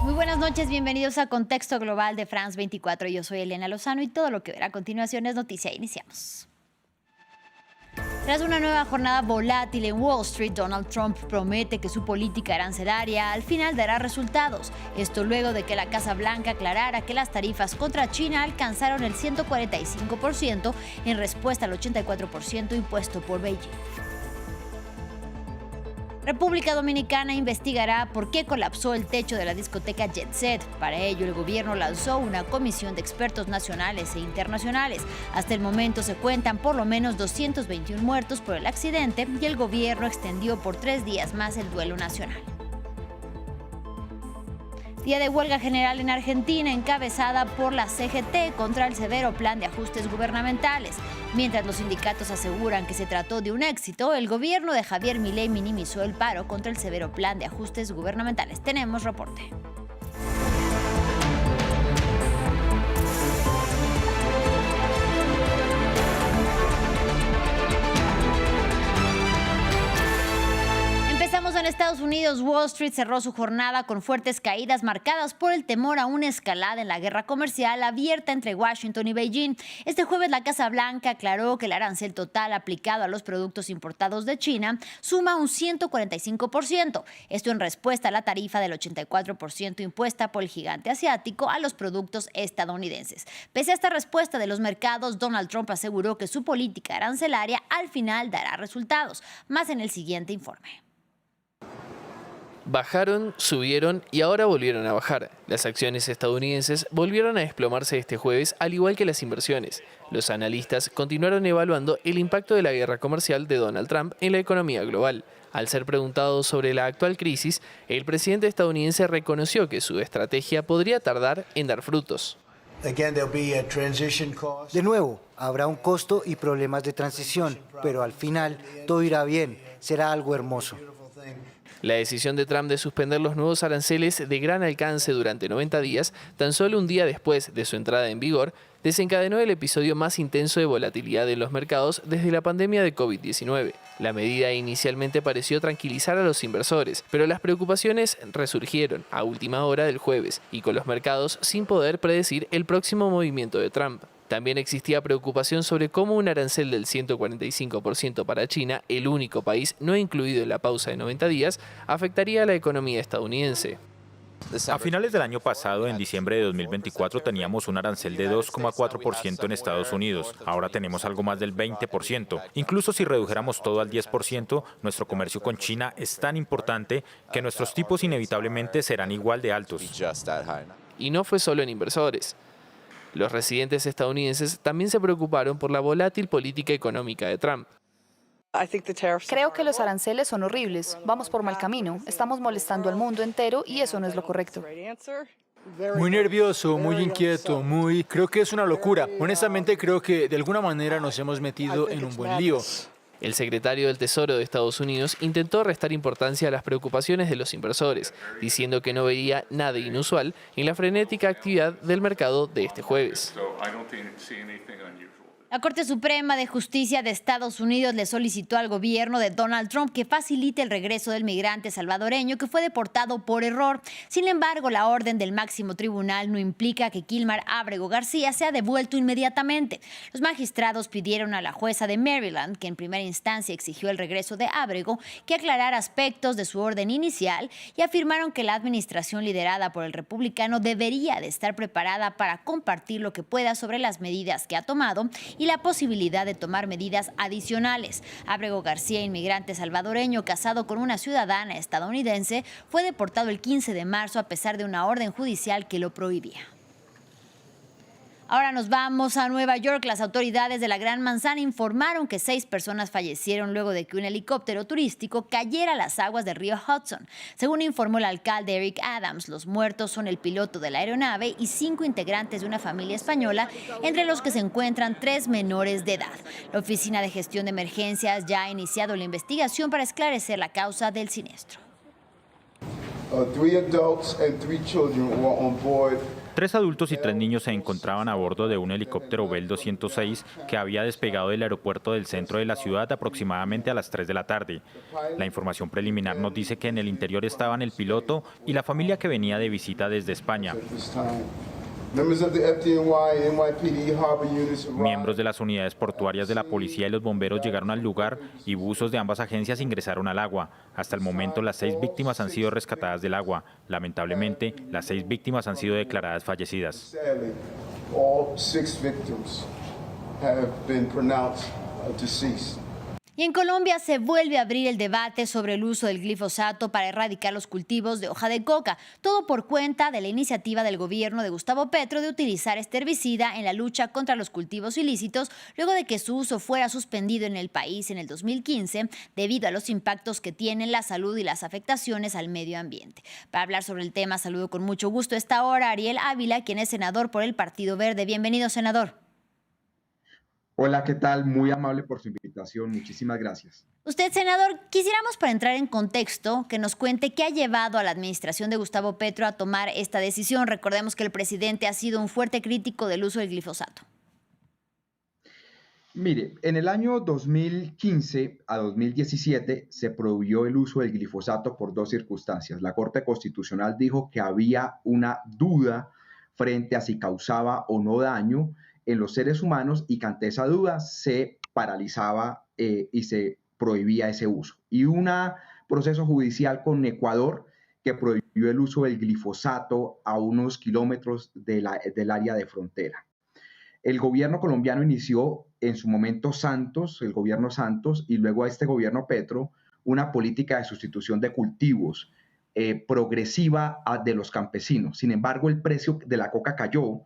Muy buenas noches, bienvenidos a Contexto Global de France 24. Yo soy Elena Lozano y todo lo que verá a continuación es noticia. Iniciamos. Tras una nueva jornada volátil en Wall Street, Donald Trump promete que su política arancelaria al final dará resultados. Esto luego de que la Casa Blanca aclarara que las tarifas contra China alcanzaron el 145% en respuesta al 84% impuesto por Beijing. República Dominicana investigará por qué colapsó el techo de la discoteca Jet Set. Para ello, el gobierno lanzó una comisión de expertos nacionales e internacionales. Hasta el momento se cuentan por lo menos 221 muertos por el accidente y el gobierno extendió por 3 días más el duelo nacional. Día de huelga general en Argentina encabezada por la CGT contra el severo plan de ajustes gubernamentales. Mientras los sindicatos aseguran que se trató de un éxito, el gobierno de Javier Milei minimizó el paro contra el severo plan de ajustes gubernamentales. Tenemos reporte. En Estados Unidos, Wall Street cerró su jornada con fuertes caídas marcadas por el temor a una escalada en la guerra comercial abierta entre Washington y Beijing. Este jueves, la Casa Blanca aclaró que el arancel total aplicado a los productos importados de China suma un 145%. Esto en respuesta a la tarifa del 84% impuesta por el gigante asiático a los productos estadounidenses. Pese a esta respuesta de los mercados, Donald Trump aseguró que su política arancelaria al final dará resultados. Más en el siguiente informe. Bajaron, subieron y ahora volvieron a bajar. Las acciones estadounidenses volvieron a desplomarse este jueves, al igual que las inversiones. Los analistas continuaron evaluando el impacto de la guerra comercial de Donald Trump en la economía global. Al ser preguntado sobre la actual crisis, el presidente estadounidense reconoció que su estrategia podría tardar en dar frutos. De nuevo, habrá un costo y problemas de transición, pero al final todo irá bien, será algo hermoso. La decisión de Trump de suspender los nuevos aranceles de gran alcance durante 90 días, tan solo un día después de su entrada en vigor, desencadenó el episodio más intenso de volatilidad en los mercados desde la pandemia de COVID-19. La medida inicialmente pareció tranquilizar a los inversores, pero las preocupaciones resurgieron a última hora del jueves y con los mercados sin poder predecir el próximo movimiento de Trump. También existía preocupación sobre cómo un arancel del 145% para China, el único país no incluido en la pausa de 90 días, afectaría a la economía estadounidense. A finales del año pasado, en diciembre de 2024, teníamos un arancel de 2,4% en Estados Unidos. Ahora tenemos algo más del 20%. Incluso si redujéramos todo al 10%, nuestro comercio con China es tan importante que nuestros tipos inevitablemente serán igual de altos. Y no fue solo en inversores. Los residentes estadounidenses también se preocuparon por la volátil política económica de Trump. Creo que los aranceles son horribles. Vamos por mal camino. Estamos molestando al mundo entero y eso no es lo correcto. Muy nervioso, muy inquieto, Creo que es una locura. Honestamente, creo que de alguna manera nos hemos metido en un buen lío. El secretario del Tesoro de Estados Unidos intentó restar importancia a las preocupaciones de los inversores, diciendo que no veía nada inusual en la frenética actividad del mercado de este jueves. La Corte Suprema de Justicia de Estados Unidos le solicitó al gobierno de Donald Trump que facilite el regreso del migrante salvadoreño que fue deportado por error. Sin embargo, la orden del máximo tribunal no implica que Kilmar Ábrego García sea devuelto inmediatamente. Los magistrados pidieron a la jueza de Maryland, que en primera instancia exigió el regreso de Ábrego, que aclarara aspectos de su orden inicial y afirmaron que la administración liderada por el republicano debería de estar preparada para compartir lo que pueda sobre las medidas que ha tomado y la posibilidad de tomar medidas adicionales. Ábrego García, inmigrante salvadoreño casado con una ciudadana estadounidense, fue deportado el 15 de marzo a pesar de una orden judicial que lo prohibía. Ahora nos vamos a Nueva York. Las autoridades de la Gran Manzana informaron que 6 personas fallecieron luego de que un helicóptero turístico cayera a las aguas del río Hudson. Según informó el alcalde Eric Adams, los muertos son el piloto de la aeronave y 5 integrantes de una familia española, entre los que se encuentran 3 menores de edad. La Oficina de Gestión de Emergencias ya ha iniciado la investigación para esclarecer la causa del siniestro. 3 adults and 3 children were on board 3 adultos y 3 niños se encontraban a bordo de un helicóptero Bell 206 que había despegado del aeropuerto del centro de la ciudad aproximadamente a las 3 de la tarde. La información preliminar nos dice que en el interior estaban el piloto y la familia que venía de visita desde España. Miembros de las unidades portuarias de la policía y los bomberos llegaron al lugar y buzos de ambas agencias ingresaron al agua. Hasta el momento, las 6 víctimas han sido rescatadas del agua. Lamentablemente, las 6 víctimas han sido declaradas fallecidas. Y en Colombia se vuelve a abrir el debate sobre el uso del glifosato para erradicar los cultivos de hoja de coca, todo por cuenta de la iniciativa del gobierno de Gustavo Petro de utilizar este herbicida en la lucha contra los cultivos ilícitos, luego de que su uso fuera suspendido en el país en el 2015 debido a los impactos que tienen la salud y las afectaciones al medio ambiente. Para hablar sobre el tema, saludo con mucho gusto a esta hora a Ariel Ávila, quien es senador por el Partido Verde. Bienvenido, senador. Hola, ¿qué tal? Muy amable por su invitación. Muchísimas gracias. Usted, senador, quisiéramos para entrar en contexto que nos cuente qué ha llevado a la administración de Gustavo Petro a tomar esta decisión. Recordemos que el presidente ha sido un fuerte crítico del uso del glifosato. Mire, en el año 2015 a 2017 se prohibió el uso del glifosato por 2 circunstancias. La Corte Constitucional dijo que había una duda frente a si causaba o no daño en los seres humanos y que ante esa duda se paralizaba y se prohibía ese uso. Y un proceso judicial con Ecuador que prohibió el uso del glifosato a unos kilómetros del área de frontera. El gobierno colombiano inició en su momento el gobierno Santos, y luego a este gobierno Petro, una política de sustitución de cultivos progresiva de los campesinos. Sin embargo, el precio de la coca cayó,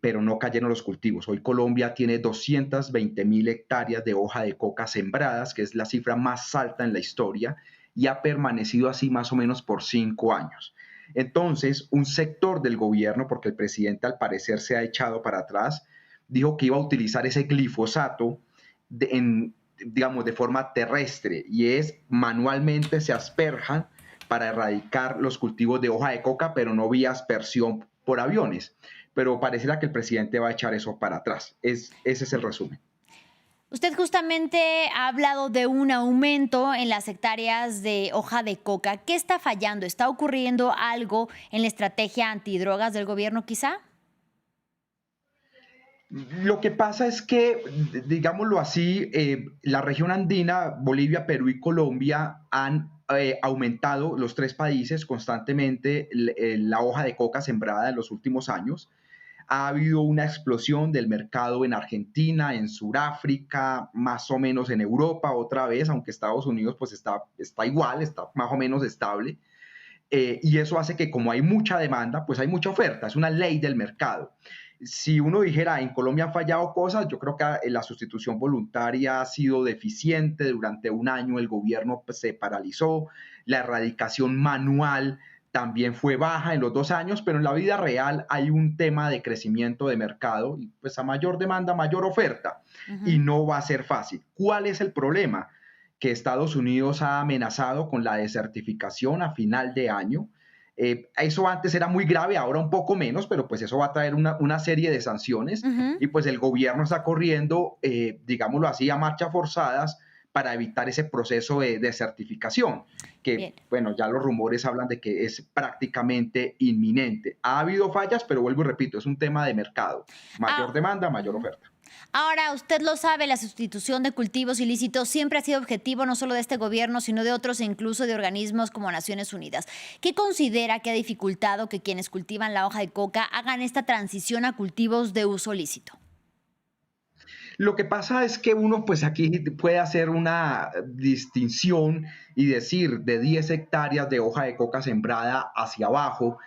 pero no cayeron los cultivos. Hoy Colombia tiene 220.000 hectáreas de hoja de coca sembradas, que es la cifra más alta en la historia, y ha permanecido así más o menos por 5 años. Entonces, un sector del gobierno, porque el presidente al parecer se ha echado para atrás, dijo que iba a utilizar ese glifosato de forma terrestre, y manualmente se asperjan para erradicar los cultivos de hoja de coca, pero no vía aspersión por aviones. Pero pareciera que el presidente va a echar eso para atrás. Ese es el resumen. Usted justamente ha hablado de un aumento en las hectáreas de hoja de coca. ¿Qué está fallando? ¿Está ocurriendo algo en la estrategia antidrogas del gobierno quizá? Lo que pasa es que, digámoslo así, la región andina, Bolivia, Perú y Colombia han aumentado, los 3 países, constantemente la hoja de coca sembrada en los últimos años. Ha habido una explosión del mercado en Argentina, en Sudáfrica, más o menos en Europa otra vez, aunque Estados Unidos pues está igual, está más o menos estable. Y eso hace que como hay mucha demanda, pues hay mucha oferta, es una ley del mercado. Si uno dijera, en Colombia han fallado cosas, yo creo que la sustitución voluntaria ha sido deficiente. Durante un año el gobierno se paralizó, la erradicación manual también fue baja en los 2 años, pero en la vida real hay un tema de crecimiento de mercado y pues a mayor demanda, mayor oferta, y no va a ser fácil. ¿Cuál es el problema? Que Estados Unidos ha amenazado con la desertificación a final de año. Eso antes era muy grave, ahora un poco menos, pero pues eso va a traer una serie de sanciones, y pues el gobierno está corriendo, digámoslo así, a marchas forzadas para evitar ese proceso de desertificación, que Bien. Bueno, ya los rumores hablan de que es prácticamente inminente. Ha habido fallas, pero vuelvo y repito, es un tema de mercado. Mayor demanda, mayor oferta. Ahora, usted lo sabe, la sustitución de cultivos ilícitos siempre ha sido objetivo no solo de este gobierno, sino de otros e incluso de organismos como Naciones Unidas. ¿Qué considera que ha dificultado que quienes cultivan la hoja de coca hagan esta transición a cultivos de uso lícito? Lo que pasa es que uno pues aquí puede hacer una distinción y decir de 10 hectáreas de hoja de coca sembrada hacia abajo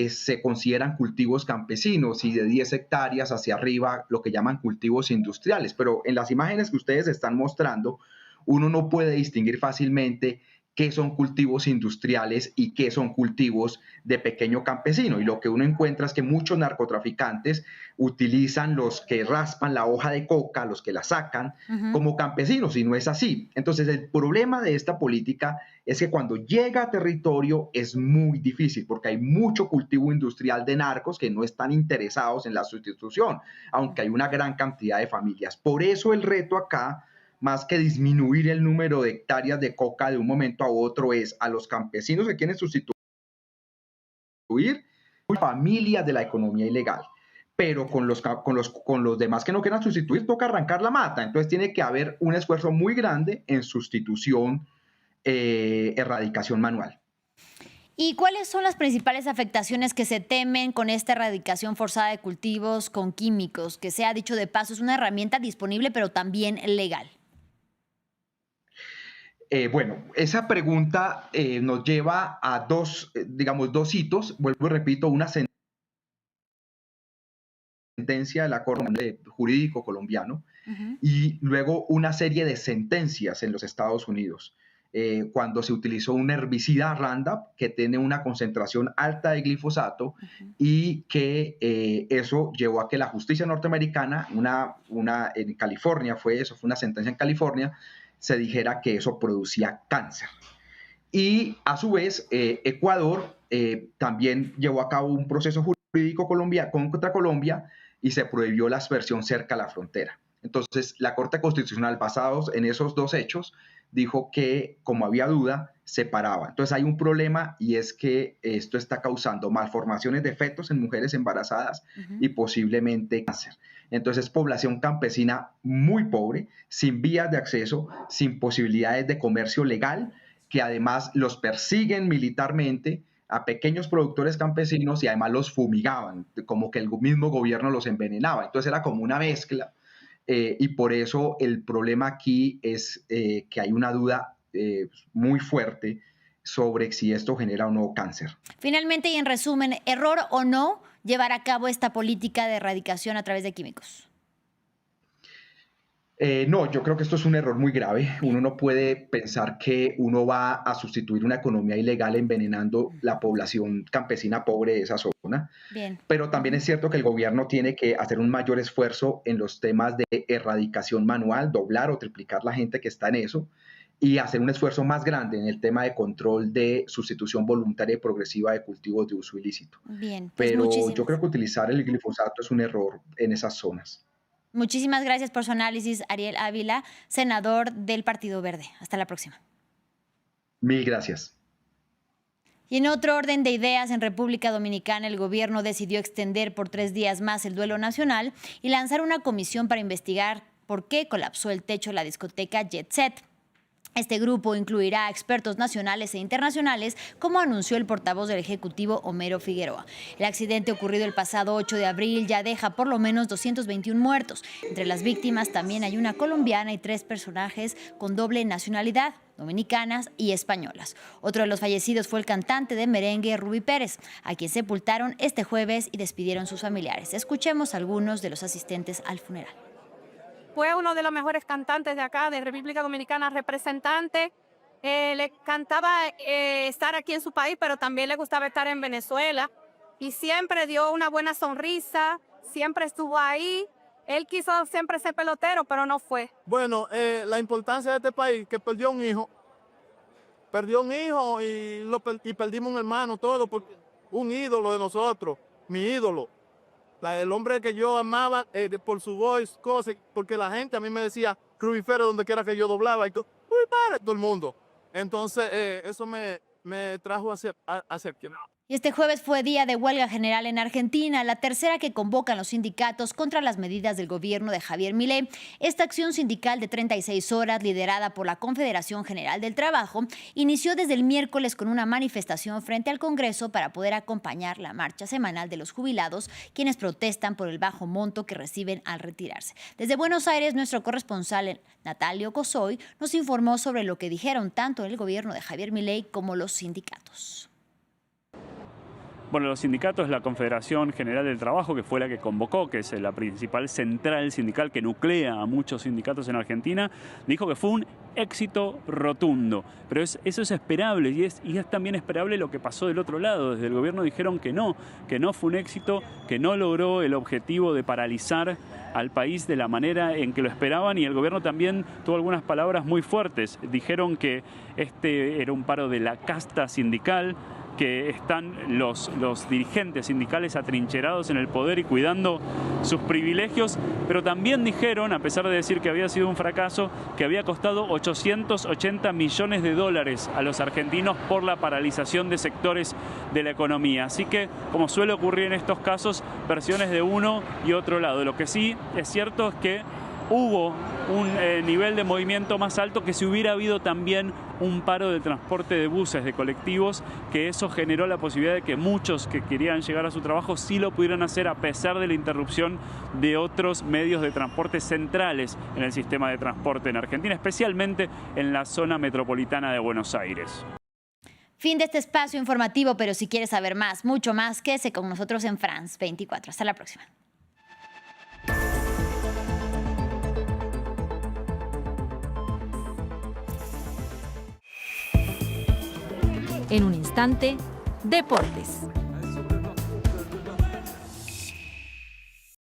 se consideran cultivos campesinos, y de 10 hectáreas hacia arriba lo que llaman cultivos industriales. Pero en las imágenes que ustedes están mostrando, uno no puede distinguir fácilmente qué son cultivos industriales y qué son cultivos de pequeño campesino. Y lo que uno encuentra es que muchos narcotraficantes utilizan los que raspan la hoja de coca, los que la sacan, como campesinos, y no es así. Entonces, el problema de esta política es que cuando llega a territorio es muy difícil, porque hay mucho cultivo industrial de narcos que no están interesados en la sustitución, aunque hay una gran cantidad de familias. Por eso el reto acá, más que disminuir el número de hectáreas de coca de un momento a otro, es a los campesinos que quieren sustituir familias de la economía ilegal. Pero con los demás que no quieran sustituir, toca arrancar la mata. Entonces tiene que haber un esfuerzo muy grande en sustitución, erradicación manual. ¿Y cuáles son las principales afectaciones que se temen con esta erradicación forzada de cultivos con químicos? Que sea dicho de paso, es una herramienta disponible, pero también legal. Bueno, esa pregunta nos lleva a dos hitos. Vuelvo y repito, una sentencia de la Corte Jurídico colombiano y luego una serie de sentencias en los Estados Unidos. Cuando se utilizó un herbicida Roundup que tiene una concentración alta de glifosato y que eso llevó a que la justicia norteamericana, en California fue una sentencia en California, se dijera que eso producía cáncer. Y a su vez, Ecuador también llevó a cabo un proceso jurídico contra Colombia y se prohibió la aspersión cerca a la frontera. Entonces, la Corte Constitucional, basados en esos dos hechos, dijo que, como había duda, se paraba. Entonces, hay un problema y es que esto está causando malformaciones de fetos en mujeres embarazadas y posiblemente cáncer. Entonces, población campesina muy pobre, sin vías de acceso, sin posibilidades de comercio legal, que además los persiguen militarmente a pequeños productores campesinos y además los fumigaban, como que el mismo gobierno los envenenaba. Entonces, era como una mezcla. Y por eso el problema aquí es que hay una duda muy fuerte sobre si esto genera o no cáncer. Finalmente y en resumen, ¿error o no llevar a cabo esta política de erradicación a través de químicos? No, yo creo que esto es un error muy grave. Uno no puede pensar que uno va a sustituir una economía ilegal envenenando la población campesina pobre de esa zona. Bien. Pero también es cierto que el gobierno tiene que hacer un mayor esfuerzo en los temas de erradicación manual, doblar o triplicar la gente que está en eso, y hacer un esfuerzo más grande en el tema de control de sustitución voluntaria y progresiva de cultivos de uso ilícito. Bien, pues Pero yo creo que utilizar el glifosato es un error en esas zonas. Muchísimas gracias por su análisis, Ariel Ávila, senador del Partido Verde. Hasta la próxima. Mil gracias. Y en otro orden de ideas, en República Dominicana, el gobierno decidió extender por 3 días más el duelo nacional y lanzar una comisión para investigar por qué colapsó el techo de la discoteca Jet Set. Este grupo incluirá a expertos nacionales e internacionales, como anunció el portavoz del Ejecutivo, Homero Figueroa. El accidente ocurrido el pasado 8 de abril ya deja por lo menos 221 muertos. Entre las víctimas también hay una colombiana y 3 personajes con doble nacionalidad, dominicanas y españolas. Otro de los fallecidos fue el cantante de merengue Rubí Pérez, a quien sepultaron este jueves y despidieron sus familiares. Escuchemos a algunos de los asistentes al funeral. Fue uno de los mejores cantantes de acá, de República Dominicana, representante. Le cantaba estar aquí en su país, pero también le gustaba estar en Venezuela. Y siempre dio una buena sonrisa, siempre estuvo ahí. Él quiso siempre ser pelotero, pero no fue. Bueno, la importancia de este país, que perdió un hijo y perdimos un hermano, todo, porque un ídolo de nosotros, mi ídolo. El hombre que yo amaba por su voz, cosas, porque la gente a mí me decía, Rubifero, donde quiera que yo doblaba, y todo el mundo. Entonces, eso me trajo a ser quien. Y este jueves fue día de huelga general en Argentina, la tercera que convocan los sindicatos contra las medidas del gobierno de Javier Milei. Esta acción sindical de 36 horas, liderada por la Confederación General del Trabajo, inició desde el miércoles con una manifestación frente al Congreso para poder acompañar la marcha semanal de los jubilados, quienes protestan por el bajo monto que reciben al retirarse. Desde Buenos Aires, nuestro corresponsal Natalio Cosoy nos informó sobre lo que dijeron tanto el gobierno de Javier Milei como los sindicatos. Bueno, los sindicatos, la Confederación General del Trabajo, que fue la que convocó, que es la principal central sindical que nuclea a muchos sindicatos en Argentina, dijo que fue un éxito rotundo. Pero eso es esperable y es también esperable lo que pasó del otro lado. Desde el gobierno dijeron que no fue un éxito, que no logró el objetivo de paralizar al país de la manera en que lo esperaban, y el gobierno también tuvo algunas palabras muy fuertes. Dijeron que este era un paro de la casta sindical, que están los dirigentes sindicales atrincherados en el poder y cuidando sus privilegios, pero también dijeron, a pesar de decir que había sido un fracaso, que había costado 880 millones de dólares a los argentinos por la paralización de sectores de la economía. Así que, como suele ocurrir en estos casos, versiones de uno y otro lado. Lo que sí es cierto es que hubo un nivel de movimiento más alto, que si hubiera habido también un paro de transporte de buses, de colectivos, que eso generó la posibilidad de que muchos que querían llegar a su trabajo sí lo pudieran hacer a pesar de la interrupción de otros medios de transporte centrales en el sistema de transporte en Argentina, especialmente en la zona metropolitana de Buenos Aires. Fin de este espacio informativo, pero si quieres saber más, mucho más, quédese con nosotros en France 24. Hasta la próxima. En un instante, deportes.